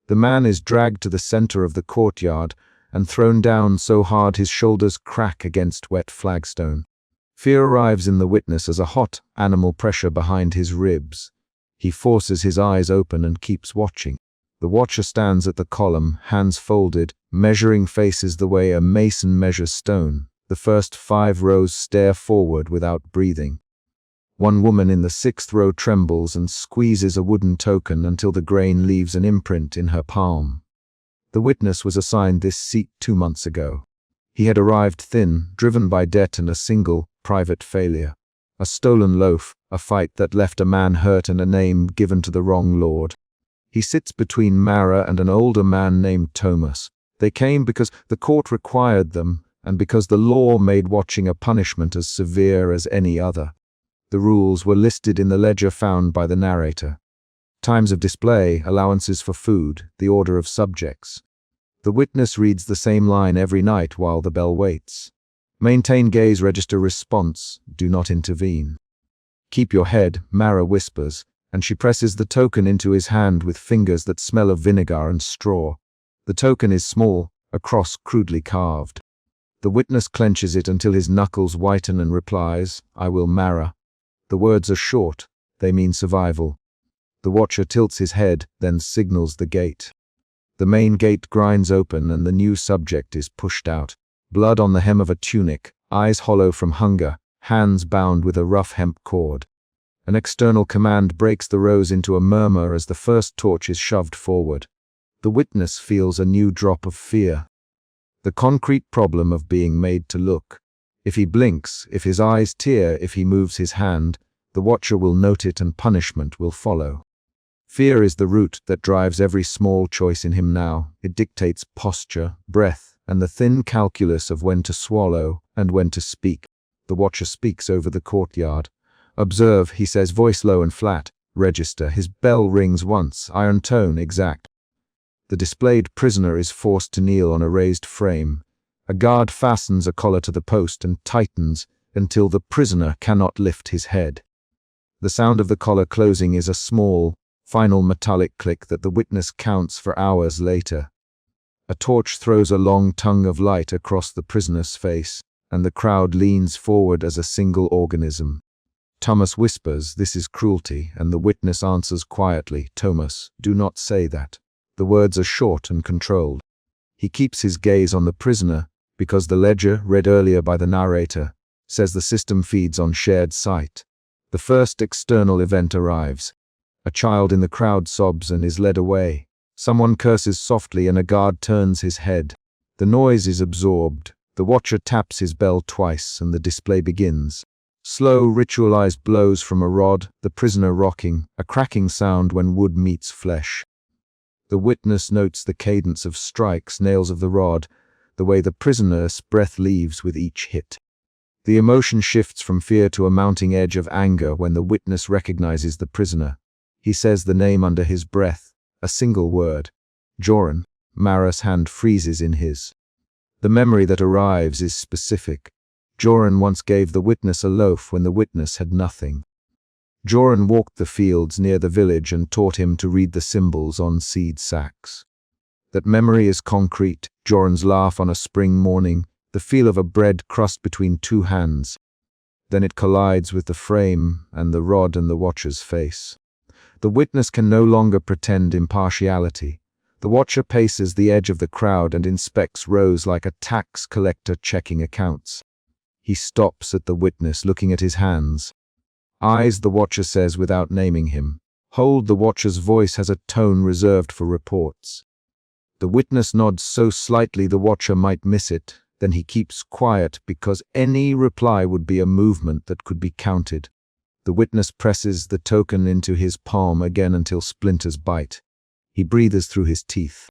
The man is dragged to the center of the courtyard and thrown down so hard his shoulders crack against wet flagstone. Fear arrives in the witness as a hot animal pressure behind his ribs. He forces his eyes open and keeps watching. The watcher stands at the column, hands folded, measuring faces the way a mason measures stone. The first 5 rows stare forward without breathing. One woman in the 6th row trembles and squeezes a wooden token until the grain leaves an imprint in her palm. The witness was assigned this seat 2 months ago. He had arrived thin, driven by debt and a single, private failure. A stolen loaf, a fight that left a man hurt and a name given to the wrong lord. He sits between Mara and an older man named Thomas. They came because the court required them, and because the law made watching a punishment as severe as any other. The rules were listed in the ledger found by the narrator. Times of display, allowances for food, the order of subjects. The witness reads the same line every night while the bell waits. Maintain gaze, register response, do not intervene. Keep your head, Mara whispers, and she presses the token into his hand with fingers that smell of vinegar and straw. The token is small, a cross crudely carved. The witness clenches it until his knuckles whiten and replies, "I will Mara." The words are short, they mean survival. The watcher tilts his head, then signals the gate. The main gate grinds open and the new subject is pushed out. Blood on the hem of a tunic, eyes hollow from hunger, hands bound with a rough hemp cord. An external command breaks the rows into a murmur as the first torch is shoved forward. The witness feels a new drop of fear. The concrete problem of being made to look. If he blinks, if his eyes tear, if he moves his hand, the watcher will note it and punishment will follow. Fear is the root that drives every small choice in him now. It dictates posture, breath, and the thin calculus of when to swallow and when to speak. The watcher speaks over the courtyard. "Observe," he says, voice low and flat. "Register." His bell rings once, iron tone, exact. The displayed prisoner is forced to kneel on a raised frame. A guard fastens a collar to the post and tightens until the prisoner cannot lift his head. The sound of the collar closing is a small, final metallic click that the witness counts for hours later. A torch throws a long tongue of light across the prisoner's face, and the crowd leans forward as a single organism. Thomas whispers, "This is cruelty," and the witness answers quietly, "Thomas, do not say that." The words are short and controlled. He keeps his gaze on the prisoner because the ledger, read earlier by the narrator, says the system feeds on shared sight. The first external event arrives. A child in the crowd sobs and is led away. Someone curses softly and a guard turns his head. The noise is absorbed. The watcher taps his bell twice and the display begins. Slow, ritualized blows from a rod, the prisoner rocking, a cracking sound when wood meets flesh. The witness notes the cadence of strikes, nails of the rod, the way the prisoner's breath leaves with each hit. The emotion shifts from fear to a mounting edge of anger when the witness recognizes the prisoner. He says the name under his breath, a single word. Joran. Mara's hand freezes in his. The memory that arrives is specific. Joran once gave the witness a loaf when the witness had nothing. Joran walked the fields near the village and taught him to read the symbols on seed sacks. That memory is concrete. Joran's laugh on a spring morning, the feel of a bread crust between 2 hands. Then it collides with the frame and the rod and the watcher's face. The witness can no longer pretend impartiality. The watcher paces the edge of the crowd and inspects rows like a tax collector checking accounts. He stops at the witness, looking at his hands. "Eyes," the watcher says without naming him. "Hold." The watcher's voice has a tone reserved for reports. The witness nods so slightly the watcher might miss it. Then he keeps quiet because any reply would be a movement that could be counted. The witness presses the token into his palm again until splinters bite. He breathes through his teeth.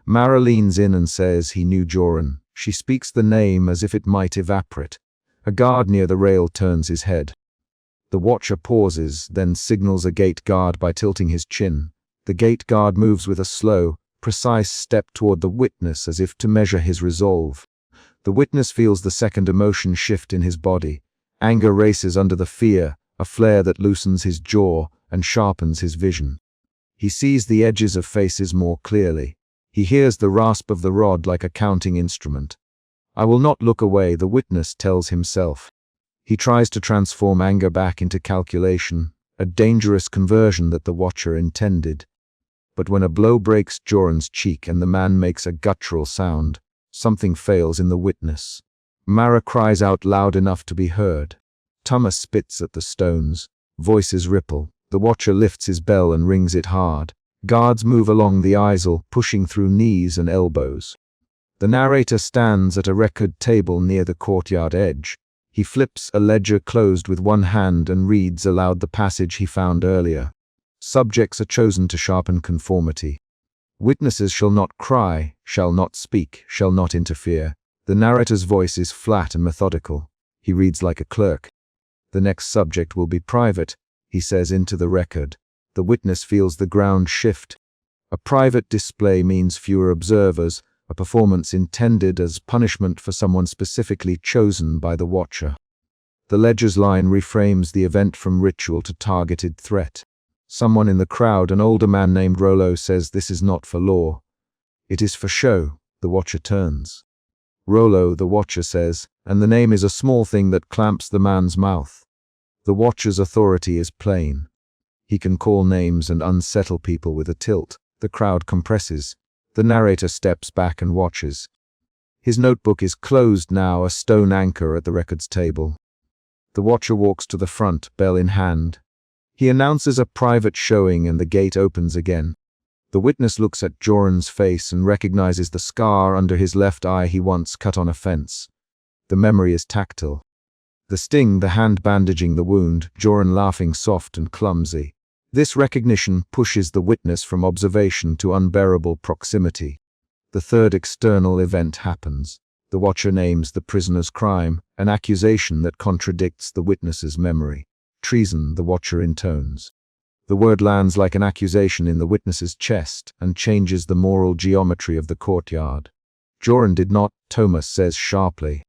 Mara leans in and says he knew Joran. She speaks the name as if it might evaporate. A guard near the rail turns his head. The watcher pauses, then signals a gate guard by tilting his chin. The gate guard moves with a slow, precise step toward the witness as if to measure his resolve. The witness feels the second emotion shift in his body. Anger races under the fear, a flare that loosens his jaw and sharpens his vision. He sees the edges of faces more clearly. He hears the rasp of the rod like a counting instrument. I will not look away, the witness tells himself. He tries to transform anger back into calculation, a dangerous conversion that the watcher intended. But when a blow breaks Joran's cheek and the man makes a guttural sound, something fails in the witness. Mara cries out loud enough to be heard. Thomas spits at the stones. Voices ripple. The watcher lifts his bell and rings it hard. Guards move along the aisle, pushing through knees and elbows. The narrator stands at a record table near the courtyard edge. He flips a ledger closed with one hand and reads aloud the passage he found earlier. Subjects are chosen to sharpen conformity. Witnesses shall not cry, shall not speak, shall not interfere. The narrator's voice is flat and methodical. He reads like a clerk. The next subject will be private, he says into the record. The witness feels the ground shift. A private display means fewer observers, a performance intended as punishment for someone specifically chosen by the watcher. The ledger's line reframes the event from ritual to targeted threat. Someone in the crowd, an older man named Rollo, says this is not for law. It is for show. The watcher turns. Rollo, the watcher says, and the name is a small thing that clamps the man's mouth. The watcher's authority is plain. He can call names and unsettle people with a tilt. The crowd compresses. The narrator steps back and watches. His notebook is closed now, a stone anchor at the records table. The watcher walks to the front, bell in hand. He announces a private showing and the gate opens again. The witness looks at Joran's face and recognizes the scar under his left eye he once cut on a fence. The memory is tactile. The sting, the hand bandaging the wound, Joran laughing soft and clumsy. This recognition pushes the witness from observation to unbearable proximity. The third external event happens. The watcher names the prisoner's crime, an accusation that contradicts the witness's memory. Treason, the watcher intones. The word lands like an accusation in the witness's chest and changes the moral geometry of the courtyard. Joran did not, Thomas says sharply.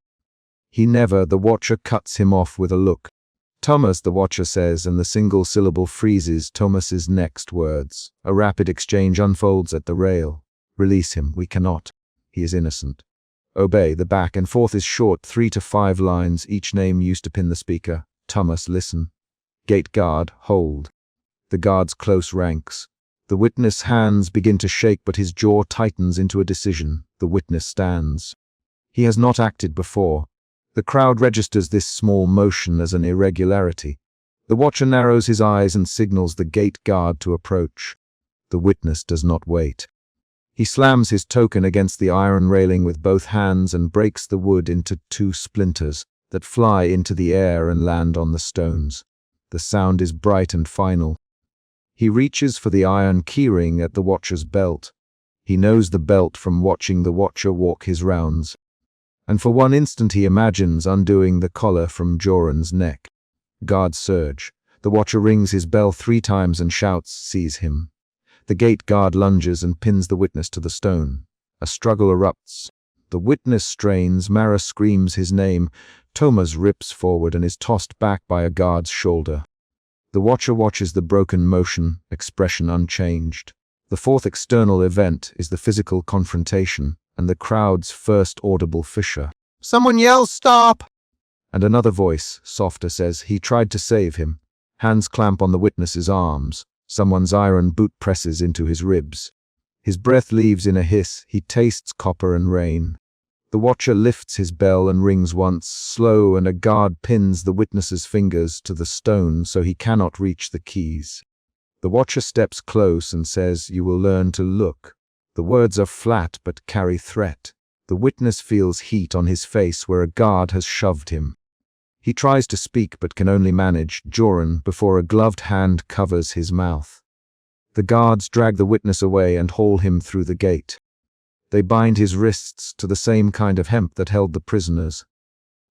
He never, the watcher cuts him off with a look. Thomas, the watcher says, and the single syllable freezes Thomas's next words. A rapid exchange unfolds at the rail. Release him, we cannot. He is innocent. Obey, the back and forth is short, 3 to 5 lines, each name used to pin the speaker. Thomas, listen. Gate guard, hold. The guard's close ranks. The witness' hands begin to shake, but his jaw tightens into a decision. The witness stands. He has not acted before. The crowd registers this small motion as an irregularity. The watcher narrows his eyes and signals the gate guard to approach. The witness does not wait. He slams his token against the iron railing with both hands and breaks the wood into 2 splinters that fly into the air and land on the stones. The sound is bright and final. He reaches for the iron keyring at the watcher's belt. He knows the belt from watching the watcher walk his rounds. And for one instant he imagines undoing the collar from Joran's neck. Guards surge. The watcher rings his bell 3 times and shouts, "Seize him." The gate guard lunges and pins the witness to the stone. A struggle erupts. The witness strains, Mara screams his name. Thomas rips forward and is tossed back by a guard's shoulder. The watcher watches the broken motion, expression unchanged. The fourth external event is the physical confrontation and the crowd's first audible fissure. Someone yells, "Stop!" And another voice, softer, says, "He tried to save him." Hands clamp on the witness's arms. Someone's iron boot presses into his ribs. His breath leaves in a hiss. He tastes copper and rain. The watcher lifts his bell and rings once, slow, and a guard pins the witness's fingers to the stone so he cannot reach the keys. The watcher steps close and says, "You will learn to look." The words are flat but carry threat. The witness feels heat on his face where a guard has shoved him. He tries to speak but can only manage Joran before a gloved hand covers his mouth. The guards drag the witness away and haul him through the gate. They bind his wrists to the same kind of hemp that held the prisoners.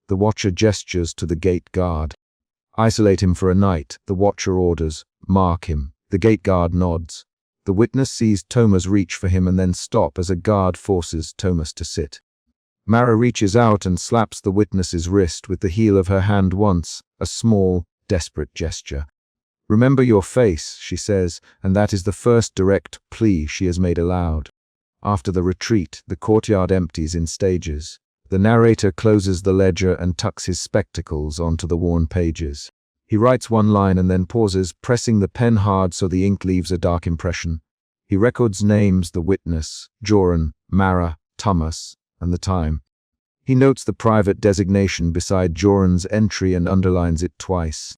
The watcher gestures to the gate guard. "Isolate him for a night," the watcher orders. "Mark him." The gate guard nods. The witness sees Thomas reach for him and then stop as a guard forces Thomas to sit. Mara reaches out and slaps the witness's wrist with the heel of her hand once, a small, desperate gesture. "Remember your face," she says, and that is the first direct plea she has made aloud. After the retreat, the courtyard empties in stages. The narrator closes the ledger and tucks his spectacles onto the worn pages. He writes one line and then pauses, pressing the pen hard so the ink leaves a dark impression. He records names, the witness, Joran, Mara, Thomas, and the time. He notes the private designation beside Joran's entry and underlines it twice.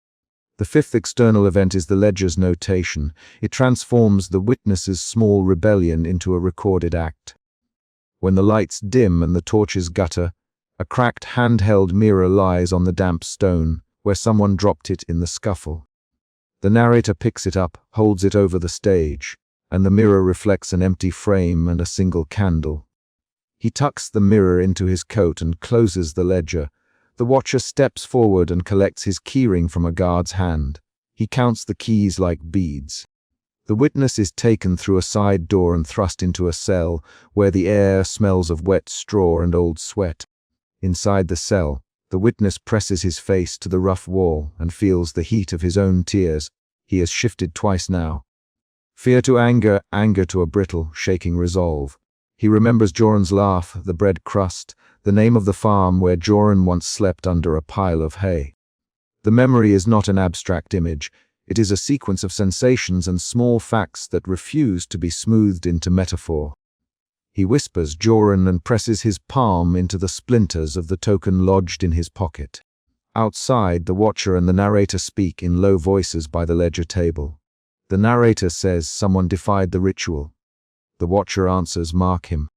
The fifth external event is the ledger's notation. It transforms the witness's small rebellion into a recorded act. When the lights dim and the torches gutter, a cracked handheld mirror lies on the damp stone, where someone dropped it in the scuffle. The narrator picks it up, holds it over the stage, and the mirror reflects an empty frame and a single candle. He tucks the mirror into his coat and closes the ledger. The watcher steps forward and collects his keyring from a guard's hand. He counts the keys like beads. The witness is taken through a side door and thrust into a cell, where the air smells of wet straw and old sweat. Inside the cell, the witness presses his face to the rough wall and feels the heat of his own tears. He has shifted twice now. Fear to anger, anger to a brittle, shaking resolve. He remembers Joran's laugh, the bread crust, the name of the farm where Joran once slept under a pile of hay. The memory is not an abstract image. It is a sequence of sensations and small facts that refuse to be smoothed into metaphor. He whispers Joran and presses his palm into the splinters of the token lodged in his pocket. Outside, the watcher and the narrator speak in low voices by the ledger table. The narrator says someone defied the ritual. The watcher answers, "Mark him."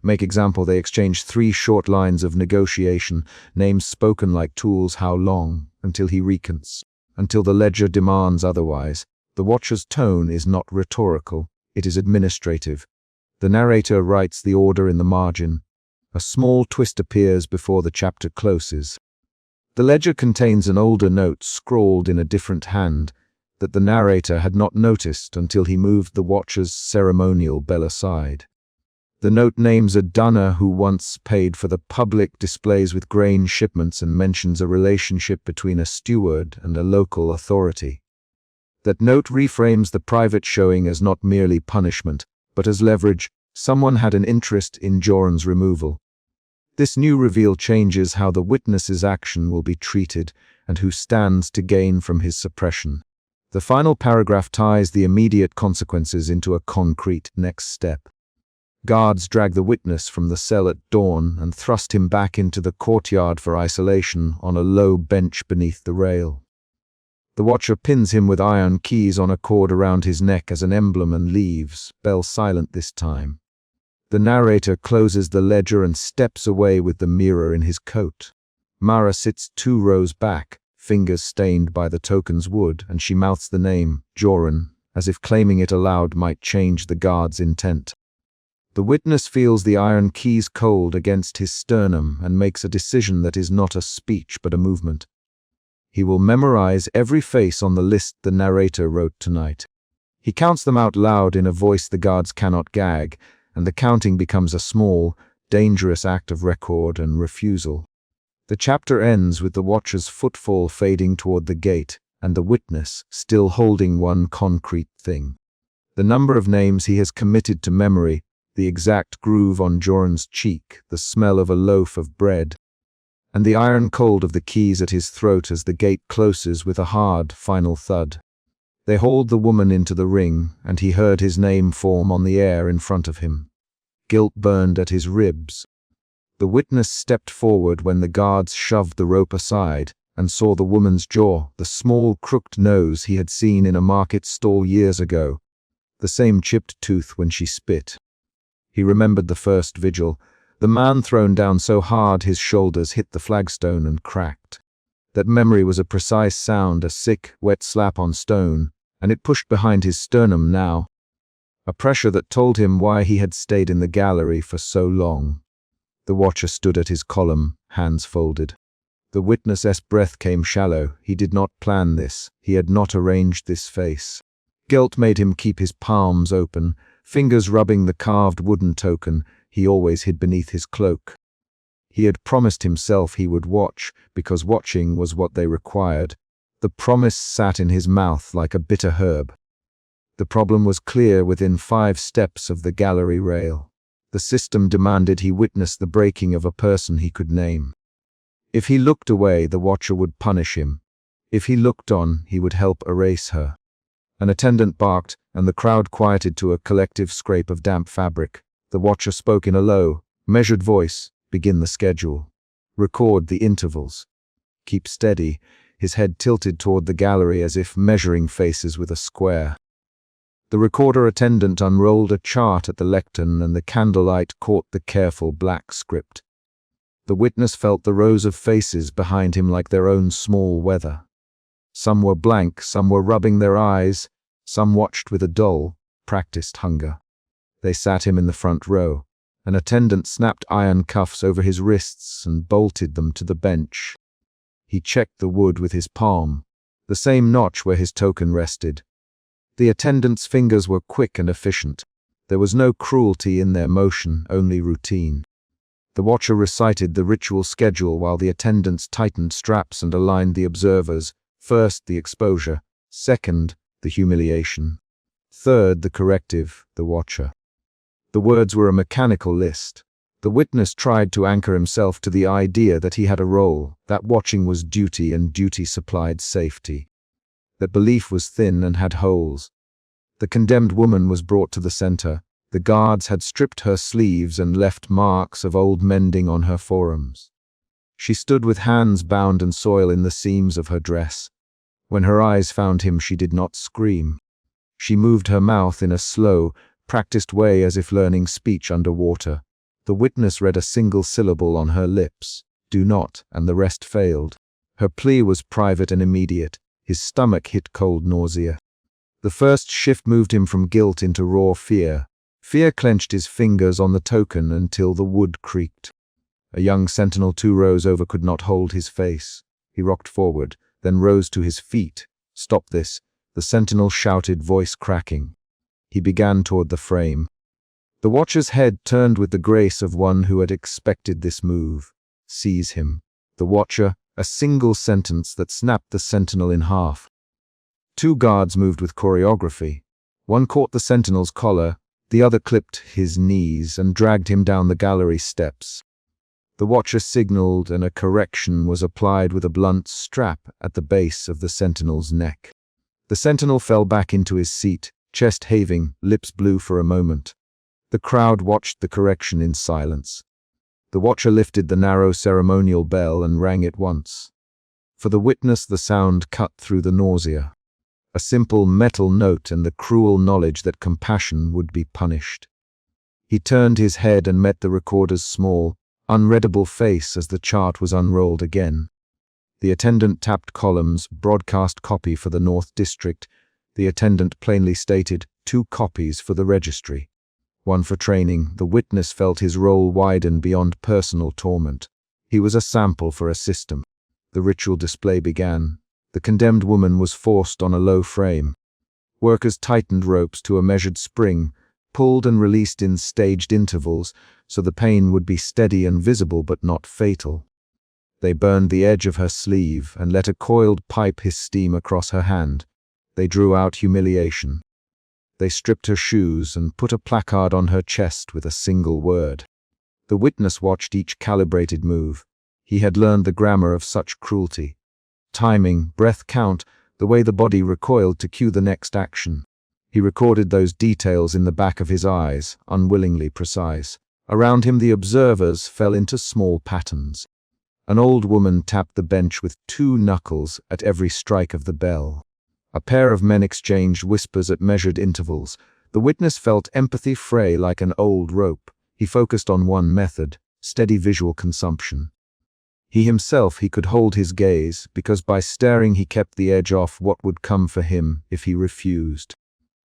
Make example, they exchange 3 short lines of negotiation, names spoken like tools. How long? Until he recants. Until the ledger demands otherwise. The watcher's tone is not rhetorical, it is administrative. The narrator writes the order in the margin. A small twist appears before the chapter closes. The ledger contains an older note scrawled in a different hand that the narrator had not noticed until he moved the watcher's ceremonial bell aside. The note names a dunner who once paid for the public displays with grain shipments and mentions a relationship between a steward and a local authority. That note reframes the private showing as not merely punishment, but as leverage. Someone had an interest in Joran's removal. This new reveal changes how the witness's action will be treated and who stands to gain from his suppression. The final paragraph ties the immediate consequences into a concrete next step. Guards drag the witness from the cell at dawn and thrust him back into the courtyard for isolation on a low bench beneath the rail. The watcher pins him with iron keys on a cord around his neck as an emblem and leaves, bell silent this time. The narrator closes the ledger and steps away with the mirror in his coat. Mara sits 2 rows back, fingers stained by the token's wood, and she mouths the name, Joran, as if claiming it aloud might change the guard's intent. The witness feels the iron keys cold against his sternum and makes a decision that is not a speech but a movement. He will memorize every face on the list the narrator wrote tonight. He counts them out loud in a voice the guards cannot gag, and the counting becomes a small, dangerous act of record and refusal. The chapter ends with the watcher's footfall fading toward the gate, and the witness still holding one concrete thing. The number of names he has committed to memory, the exact groove on Joran's cheek, the smell of a loaf of bread, and the iron cold of the keys at his throat as the gate closes with a hard, final thud. They hauled the woman into the ring, and he heard his name form on the air in front of him. Guilt burned at his ribs. The witness stepped forward when the guards shoved the rope aside and saw the woman's jaw, the small crooked nose he had seen in a market stall years ago, the same chipped tooth when she spit. He remembered the first vigil, the man thrown down so hard his shoulders hit the flagstone and cracked. That memory was a precise sound, a sick, wet slap on stone, and it pushed behind his sternum now, a pressure that told him why he had stayed in the gallery for so long. The watcher stood at his column, hands folded. The witness's breath came shallow. He did not plan this. He had not arranged this face. Guilt made him keep his palms open, fingers rubbing the carved wooden token he always hid beneath his cloak. He had promised himself he would watch, because watching was what they required. The promise sat in his mouth like a bitter herb. The problem was clear within 5 steps of the gallery rail. The system demanded he witness the breaking of a person he could name. If he looked away, the watcher would punish him. If he looked on, he would help erase her. An attendant barked, and the crowd quieted to a collective scrape of damp fabric. The watcher spoke in a low, measured voice. Begin the schedule. Record the intervals. Keep steady, his head tilted toward the gallery as if measuring faces with a square. The recorder attendant unrolled a chart at the lectern, and the candlelight caught the careful black script. The witness felt the rows of faces behind him like their own small weather. Some were blank, some were rubbing their eyes, some watched with a dull, practiced hunger. They sat him in the front row. An attendant snapped iron cuffs over his wrists and bolted them to the bench. He checked the wood with his palm, the same notch where his token rested. The attendant's fingers were quick and efficient. There was no cruelty in their motion, only routine. The watcher recited the ritual schedule while the attendants tightened straps and aligned the observers. First, the exposure. Second, the humiliation. Third, the corrective, the watcher. The words were a mechanical list. The witness tried to anchor himself to the idea that he had a role, that watching was duty and duty supplied safety. That belief was thin and had holes. The condemned woman was brought to the center. The guards had stripped her sleeves and left marks of old mending on her forearms. She stood with hands bound in soil in the seams of her dress. When her eyes found him, she did not scream. She moved her mouth in a slow, practiced way as if learning speech underwater. The witness read a single syllable on her lips, "Do not," and the rest failed. Her plea was private and immediate. His stomach hit cold nausea. The first shift moved him from guilt into raw fear. Fear clenched his fingers on the token until the wood creaked. A young sentinel 2 rows over could not hold his face. He rocked forward, then rose to his feet. "Stop this," the sentinel shouted, voice cracking. He began toward the frame. The watcher's head turned with the grace of one who had expected this move. "Seize him." The watcher, a single sentence that snapped the sentinel in half. 2 guards moved with choreography. One caught the sentinel's collar, the other clipped his knees and dragged him down the gallery steps. The watcher signaled, and a correction was applied with a blunt strap at the base of the sentinel's neck. The sentinel fell back into his seat, chest heaving, lips blue for a moment. The crowd watched the correction in silence. The watcher lifted the narrow ceremonial bell and rang it once. For the witness, the sound cut through the nausea. A simple metal note and the cruel knowledge that compassion would be punished. He turned his head and met the recorder's small, unreadable face as the chart was unrolled again. The attendant tapped columns, broadcast copy for the North District. The attendant plainly stated, 2 copies for the registry. 1 for training. The witness felt his role widen beyond personal torment. He was a sample for a system. The ritual display began. The condemned woman was forced on a low frame. Workers tightened ropes to a measured spring, pulled and released in staged intervals, so the pain would be steady and visible but not fatal. They burned the edge of her sleeve and let a coiled pipe hiss steam across her hand. They drew out humiliation. They stripped her shoes and put a placard on her chest with a single word. The witness watched each calibrated move. He had learned the grammar of such cruelty. Timing, breath count, the way the body recoiled to cue the next action. He recorded those details in the back of his eyes, unwillingly precise. Around him the observers fell into small patterns. An old woman tapped the bench with 2 knuckles at every strike of the bell. A pair of men exchanged whispers at measured intervals. The witness felt empathy fray like an old rope. He focused on one method, steady visual consumption. He could hold his gaze, because by staring he kept the edge off what would come for him if he refused.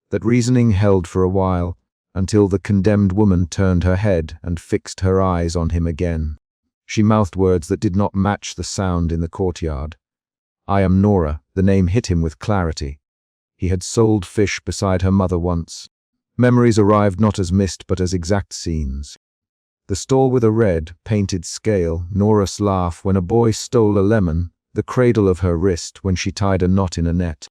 That reasoning held for a while, until the condemned woman turned her head and fixed her eyes on him again. She mouthed words that did not match the sound in the courtyard. "I am Nora." The name hit him with clarity. He had sold fish beside her mother once. Memories arrived not as mist but as exact scenes. The stall with a red, painted scale, Nora's laugh when a boy stole a lemon, the cradle of her wrist when she tied a knot in a net.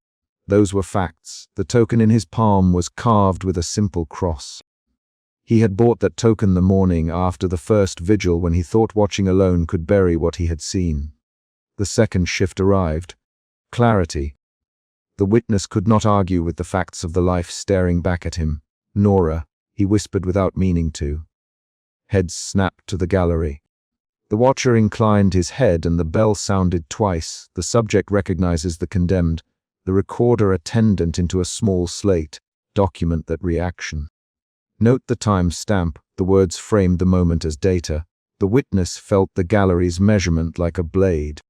Those were facts. The token in his palm was carved with a simple cross. He had bought that token the morning after the first vigil when he thought watching alone could bury what he had seen. The second shift arrived. Clarity. The witness could not argue with the facts of the life staring back at him. Nora, he whispered without meaning to. Heads snapped to the gallery. The watcher inclined his head and the bell sounded twice. The subject recognizes the condemned. The recorder attendant into a small slate. Document that reaction. Note the time stamp. The words framed the moment as data. The witness felt the gallery's measurement like a blade.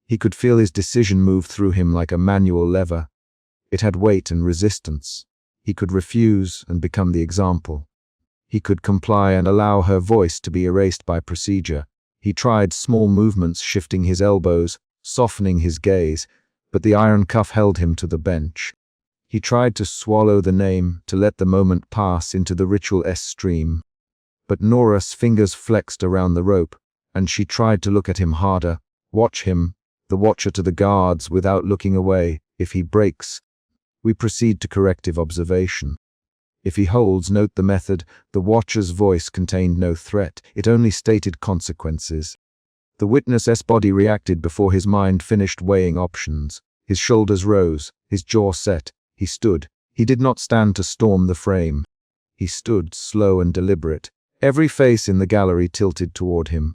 He could feel his decision move through him like a manual lever. It had weight and resistance. He could refuse and become the example. He could comply and allow her voice to be erased by procedure. He tried small movements, shifting his elbows, softening his gaze, but the iron cuff held him to the bench. He tried to swallow the name, to let the moment pass into the ritual stream. But Nora's fingers flexed around the rope, and she tried to look at him harder. Watch him, the watcher to the guards, without looking away. If he breaks, we proceed to corrective observation. If he holds, note the method. The watcher's voice contained no threat. It only stated consequences. The witness's body reacted before his mind finished weighing options. His shoulders rose, his jaw set. He stood. He did not stand to storm the frame. He stood, slow and deliberate, every face in the gallery tilted toward him.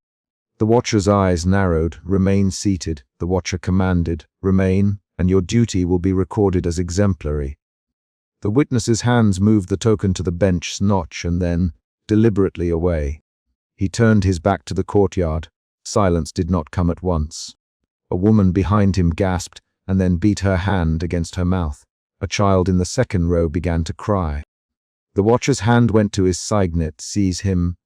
The watcher's eyes narrowed. Remain seated. The watcher commanded, remain, and your duty will be recorded as exemplary. The witness's hands moved the token to the bench's notch and then, deliberately away. He turned his back to the courtyard. Silence did not come at once. A woman behind him gasped and then beat her hand against her mouth. A child in the second row began to cry. The watcher's hand went to his signet. Seize him.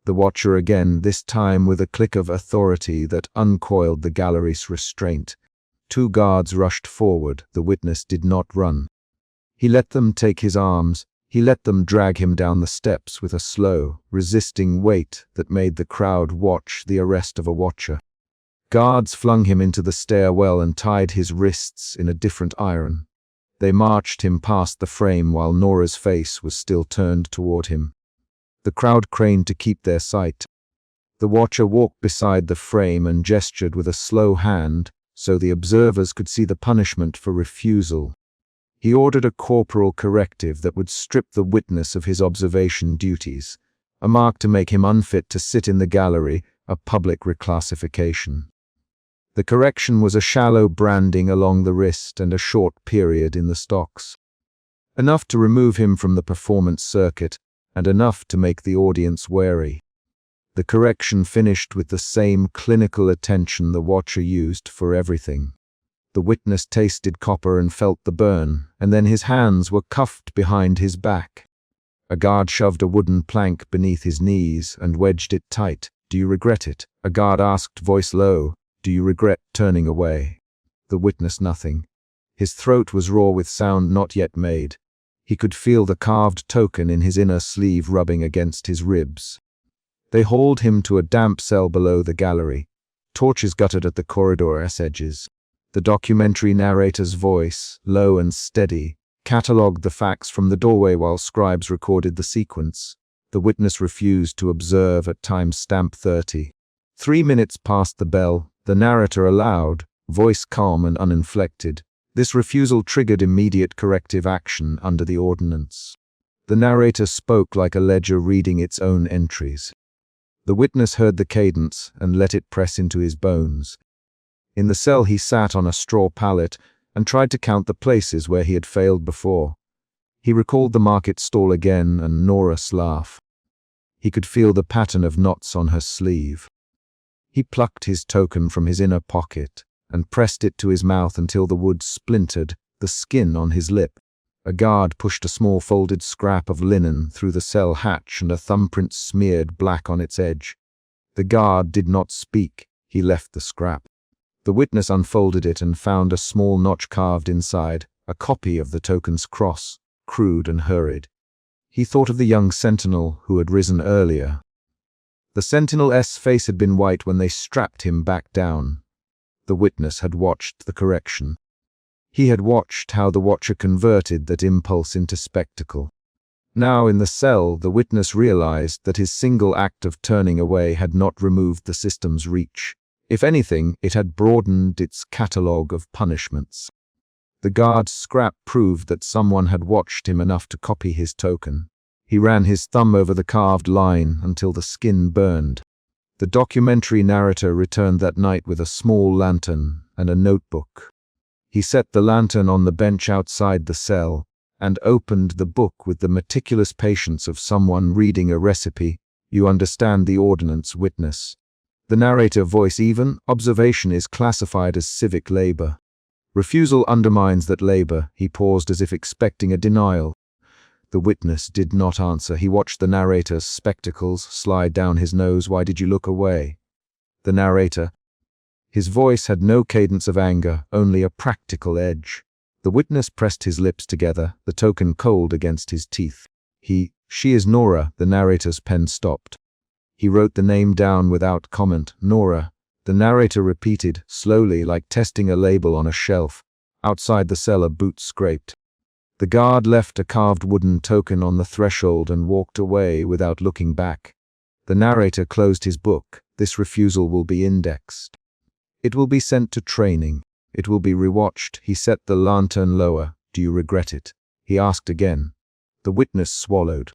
The watcher again, this time with a click of authority that uncoiled the gallery's restraint. 2 guards rushed forward. The witness did not run. He let them take his arms. He let them drag him down the steps with a slow, resisting weight that made the crowd watch the arrest of a watcher. Guards flung him into the stairwell and tied his wrists in a different iron. They marched him past the frame while Nora's face was still turned toward him. The crowd craned to keep their sight. The watcher walked beside the frame and gestured with a slow hand so the observers could see the punishment for refusal. He ordered a corporal corrective that would strip the witness of his observation duties, a mark to make him unfit to sit in the gallery, a public reclassification. The correction was a shallow branding along the wrist and a short period in the stocks. Enough to remove him from the performance circuit, and enough to make the audience wary. The correction finished with the same clinical attention the watcher used for everything. The witness tasted copper and felt the burn, and then his hands were cuffed behind his back. A guard shoved a wooden plank beneath his knees and wedged it tight. Do you regret it? A guard asked, voice low. Do you regret turning away? The witness nothing. His throat was raw with sound not yet made. He could feel the carved token in his inner sleeve rubbing against his ribs. They hauled him to a damp cell below the gallery. Torches guttered at the corridor's edges. The documentary narrator's voice, low and steady, catalogued the facts from the doorway while scribes recorded the sequence. The witness refused to observe at timestamp 30. 3 minutes past the bell, the narrator aloud, voice calm and uninflected. This refusal triggered immediate corrective action under the ordinance. The narrator spoke like a ledger reading its own entries. The witness heard the cadence and let it press into his bones. In the cell he sat on a straw pallet and tried to count the places where he had failed before. He recalled the market stall again and Nora's laugh. He could feel the pattern of knots on her sleeve. He plucked his token from his inner pocket and pressed it to his mouth until the wood splintered, the skin on his lip. A guard pushed a small folded scrap of linen through the cell hatch and a thumbprint smeared black on its edge. The guard did not speak. He left the scrap. The witness unfolded it and found a small notch carved inside, a copy of the token's cross, crude and hurried. He thought of the young sentinel who had risen earlier. The sentinel's face had been white when they strapped him back down. The witness had watched the correction. He had watched how the watcher converted that impulse into spectacle. Now in the cell, the witness realized that his single act of turning away had not removed the system's reach. If anything, it had broadened its catalogue of punishments. The guard's scrap proved that someone had watched him enough to copy his token. He ran his thumb over the carved line until the skin burned. The documentary narrator returned that night with a small lantern and a notebook. He set the lantern on the bench outside the cell and opened the book with the meticulous patience of someone reading a recipe. You understand the ordinance, witness. The narrator voice even, observation is classified as civic labor. Refusal undermines that labor. He paused as if expecting a denial. The witness did not answer. He watched the narrator's spectacles slide down his nose. Why did you look away? The narrator. His voice had no cadence of anger, only a practical edge. The witness pressed his lips together, the token cold against his teeth. She is Nora. The narrator's pen stopped. He wrote the name down without comment. Nora. The narrator repeated, slowly, like testing a label on a shelf. Outside the cell, a boot scraped. The guard left a carved wooden token on the threshold and walked away without looking back. The narrator closed his book. This refusal will be indexed. It will be sent to training. It will be rewatched. He set the lantern lower. Do you regret it? He asked again. The witness swallowed.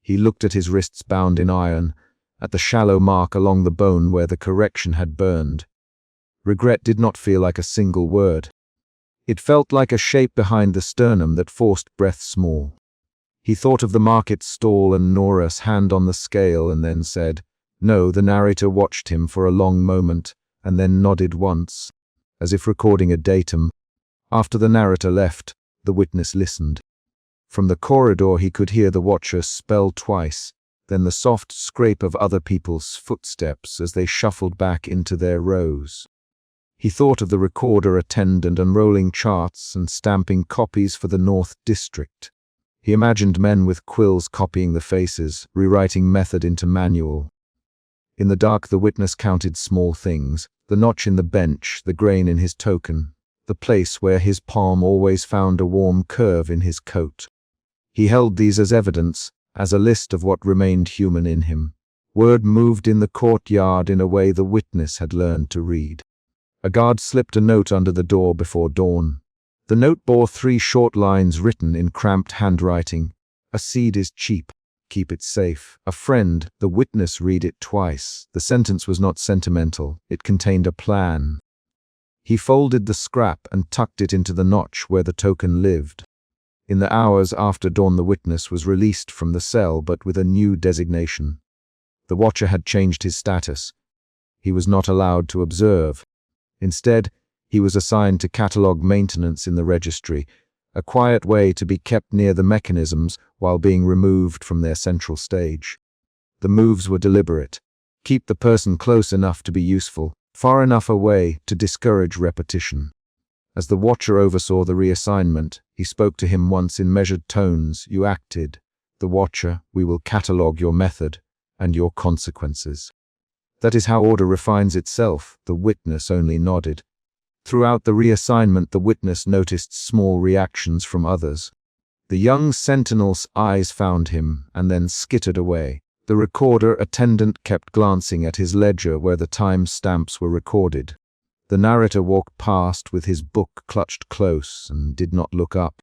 He looked at his wrists bound in iron, at the shallow mark along the bone where the correction had burned. Regret did not feel like a single word. It felt like a shape behind the sternum that forced breath small. He thought of the market stall and Nora's hand on the scale and then said, no. The narrator watched him for a long moment and then nodded once, as if recording a datum. After the narrator left, the witness listened. From the corridor he could hear the watcher spell twice, then the soft scrape of other people's footsteps as they shuffled back into their rows. He thought of the recorder attendant unrolling charts and stamping copies for the North District. He imagined men with quills copying the faces, rewriting method into manual. In the dark, the witness counted small things: the notch in the bench, the grain in his token, the place where his palm always found a warm curve in his coat. He held these as evidence, as a list of what remained human in him. Word moved in the courtyard in a way the witness had learned to read. A guard slipped a note under the door before dawn. The note bore 3 short lines written in cramped handwriting. A seed is cheap. Keep it safe. A friend. The witness read it twice. The sentence was not sentimental. It contained a plan. He folded the scrap and tucked it into the notch where the token lived. In the hours after dawn, the witness was released from the cell, but with a new designation. The watcher had changed his status. He was not allowed to observe. Instead, he was assigned to catalog maintenance in the registry, a quiet way to be kept near the mechanisms while being removed from their central stage. The moves were deliberate. Keep the person close enough to be useful, far enough away to discourage repetition. As the watcher oversaw the reassignment, he spoke to him once in measured tones. You acted. The watcher, we will catalog your method and your consequences. That is how order refines itself. The witness only nodded. Throughout the reassignment, the witness noticed small reactions from others. The young sentinel's eyes found him and then skittered away. The recorder attendant kept glancing at his ledger where the time stamps were recorded. The narrator walked past with his book clutched close and did not look up.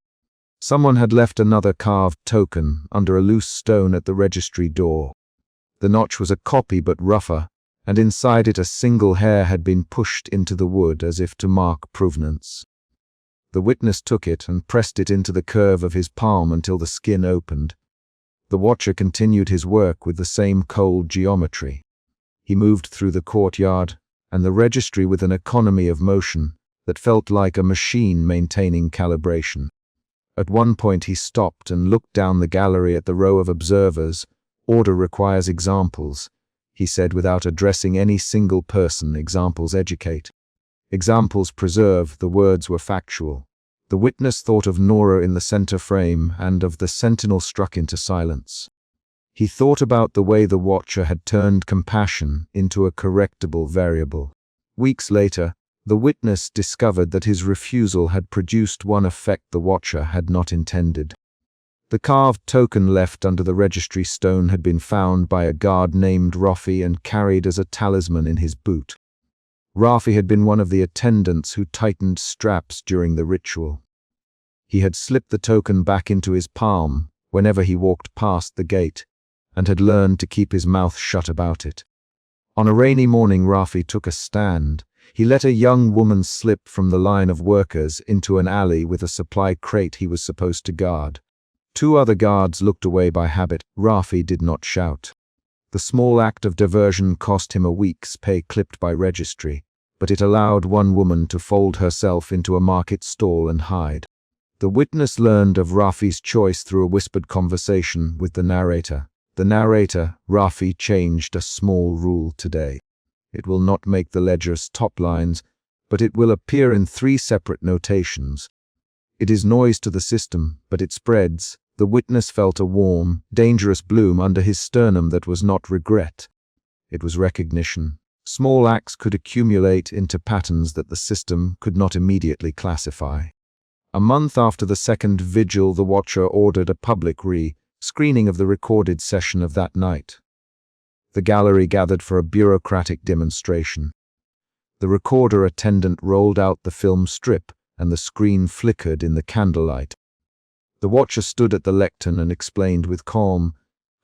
Someone had left another carved token under a loose stone at the registry door. The notch was a copy but rougher, and inside it a single hair had been pushed into the wood as if to mark provenance. The witness took it and pressed it into the curve of his palm until the skin opened. The watcher continued his work with the same cold geometry. He moved through the courtyard and the registry with an economy of motion that felt like a machine maintaining calibration. At one point he stopped and looked down the gallery at the row of observers. Order requires examples, he said without addressing any single person. Examples educate. Examples preserve. The words were factual. The witness thought of Nora in the center frame and of the sentinel struck into silence. He thought about the way the watcher had turned compassion into a correctable variable. Weeks later, The witness discovered that his refusal had produced one effect the watcher had not intended. The carved token left under the registry stone had been found by a guard named Rafi and carried as a talisman in his boot. Rafi had been one of the attendants who tightened straps during the ritual. He had slipped the token back into his palm whenever he walked past the gate, and had learned to keep his mouth shut about it. On a rainy morning, Rafi took a stand. He let a young woman slip from the line of workers into an alley with a supply crate he was supposed to guard. Two other guards looked away by habit. Rafi did not shout. The small act of diversion cost him a week's pay clipped by registry, but it allowed one woman to fold herself into a market stall and hide. The witness learned of Rafi's choice through a whispered conversation with the narrator. The narrator, Rafi, changed a small rule today. It will not make the ledger's top lines, but it will appear in 3 separate notations. It is noise to the system, but it spreads. The witness felt a warm, dangerous bloom under his sternum that was not regret. It was recognition. Small acts could accumulate into patterns that the system could not immediately classify. A month after the second vigil, the watcher ordered a public screening of the recorded session of that night. The gallery gathered for a bureaucratic demonstration. The recorder attendant rolled out the film strip, and the screen flickered in the candlelight. The watcher stood at the lectern and explained with calm,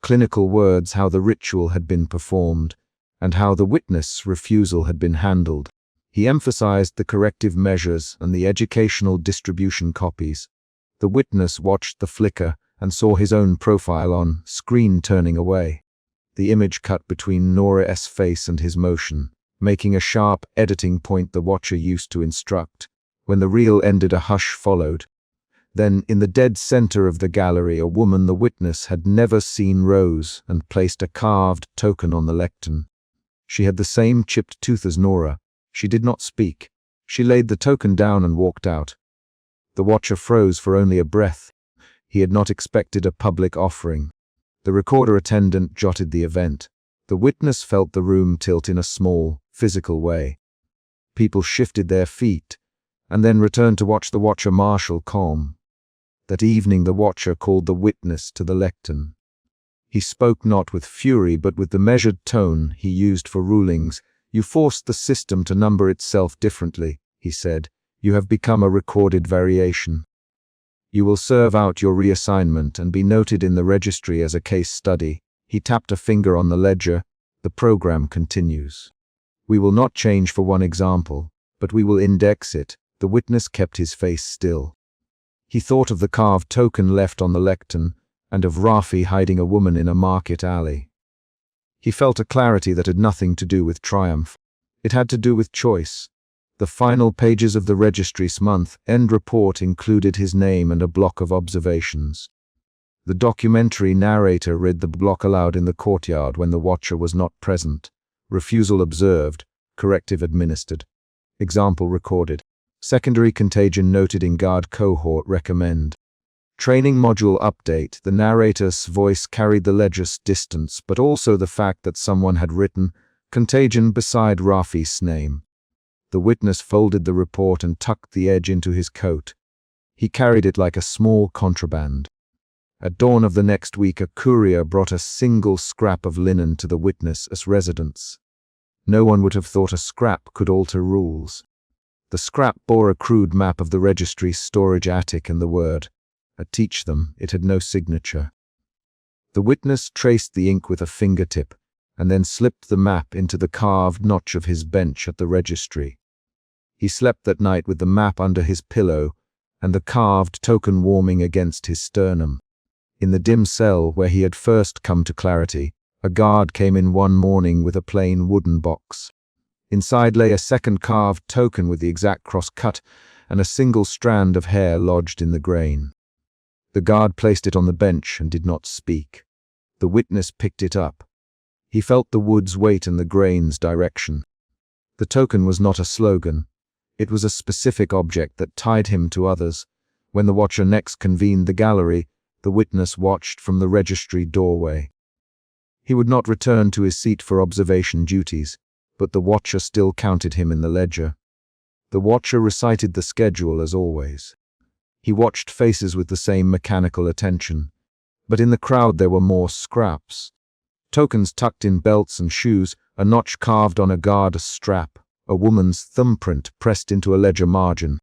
clinical words how the ritual had been performed, and how the witness' refusal had been handled. He emphasized the corrective measures and the educational distribution copies. The witness watched the flicker and saw his own profile on screen turning away. The image cut between Nora's face and his motion, making a sharp editing point the watcher used to instruct. When the reel ended, a hush followed. Then, in the dead center of the gallery, a woman the witness had never seen rose and placed a carved token on the lectern. She had the same chipped tooth as Nora. She did not speak. She laid the token down and walked out. The watcher froze for only a breath. He had not expected a public offering. The recorder attendant jotted the event. The witness felt the room tilt in a small, physical way. People shifted their feet, and then returned to watch the watcher marshal calm. That evening the watcher called the witness to the lectern. He spoke not with fury, but with the measured tone he used for rulings. "You forced the system to number itself differently," he said. "You have become a recorded variation. You will serve out your reassignment and be noted in the registry as a case study." He tapped a finger on the ledger. "The program continues. We will not change for one example, but we will index it." The witness kept his face still. He thought of the carved token left on the lectern and of Rafi hiding a woman in a market alley. He felt a clarity that had nothing to do with triumph. It had to do with choice. The final pages of the registry's month-end report included his name and a block of observations. The documentary narrator read the block aloud in the courtyard when the watcher was not present. Refusal observed, corrective administered. Example recorded. Secondary contagion noted in guard cohort recommend. Training module update. The narrator's voice carried the ledger's distance, but also the fact that someone had written contagion beside Rafi's name. The witness folded the report and tucked the edge into his coat. He carried it like a small contraband. At dawn of the next week, a courier brought a single scrap of linen to the witness's residence. No one would have thought a scrap could alter rules. The scrap bore a crude map of the registry's storage attic and the word, "Teach them." It had no signature. The witness traced the ink with a fingertip and then slipped the map into the carved notch of his bench at the registry. He slept that night with the map under his pillow and the carved token warming against his sternum. In the dim cell where he had first come to clarity, a guard came in one morning with a plain wooden box. Inside lay a second carved token with the exact cross cut and a single strand of hair lodged in the grain. The guard placed it on the bench and did not speak. The witness picked it up. He felt the wood's weight and the grain's direction. The token was not a slogan. It was a specific object that tied him to others. When the watcher next convened the gallery, the witness watched from the registry doorway. He would not return to his seat for observation duties, but the watcher still counted him in the ledger. The watcher recited the schedule as always. He watched faces with the same mechanical attention. But in the crowd there were more scraps. Tokens tucked in belts and shoes, a notch carved on a guard strap, a woman's thumbprint pressed into a ledger margin.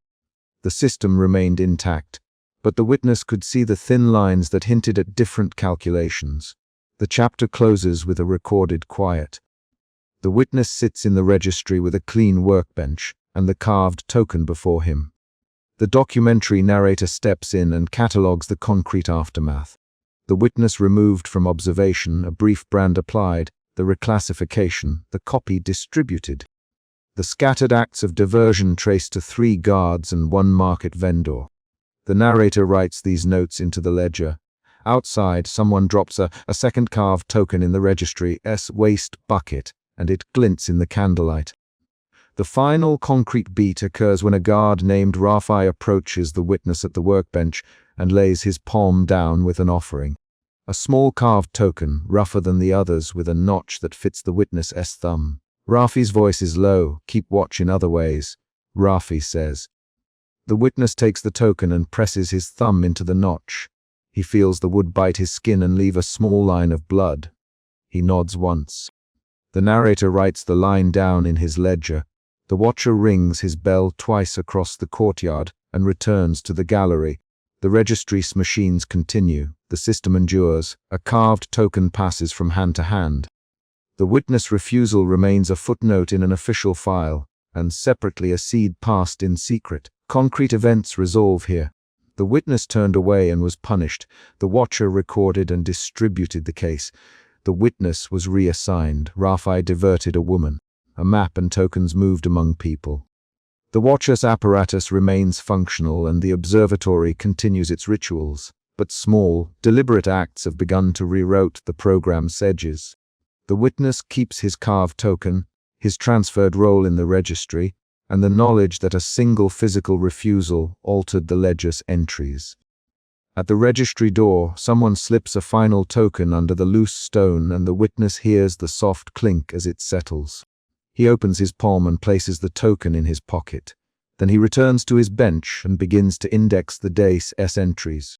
The system remained intact, but the witness could see the thin lines that hinted at different calculations. The chapter closes with a recorded quiet. The witness sits in the registry with a clean workbench and the carved token before him. The documentary narrator steps in and catalogues the concrete aftermath. The witness removed from observation, a brief brand applied, the reclassification, the copy distributed. The scattered acts of diversion traced to 3 guards and 1 market vendor. The narrator writes these notes into the ledger. Outside, someone drops a second carved token in the registry's waste bucket, and it glints in the candlelight. The final concrete beat occurs when a guard named Rafi approaches the witness at the workbench and lays his palm down with an offering. A small carved token, rougher than the others, with a notch that fits the witness's thumb. Rafi's voice is low. "Keep watch in other ways," Rafi says. The witness takes the token and presses his thumb into the notch. He feels the wood bite his skin and leave a small line of blood. He nods once. The narrator writes the line down in his ledger. The watcher rings his bell twice across the courtyard and returns to the gallery. The registry's machines continue. The system endures. A carved token passes from hand to hand. The witness refusal remains a footnote in an official file, and separately a seed passed in secret. Concrete events resolve here. The witness turned away and was punished. The watcher recorded and distributed the case. The witness was reassigned. Rafi diverted a woman. A map and tokens moved among people. The watcher's apparatus remains functional and the observatory continues its rituals. But small, deliberate acts have begun to reroute the program's edges. The witness keeps his carved token, his transferred role in the registry, and the knowledge that a single physical refusal altered the ledger's entries. At the registry door, someone slips a final token under the loose stone and the witness hears the soft clink as it settles. He opens his palm and places the token in his pocket. Then he returns to his bench and begins to index the day's entries.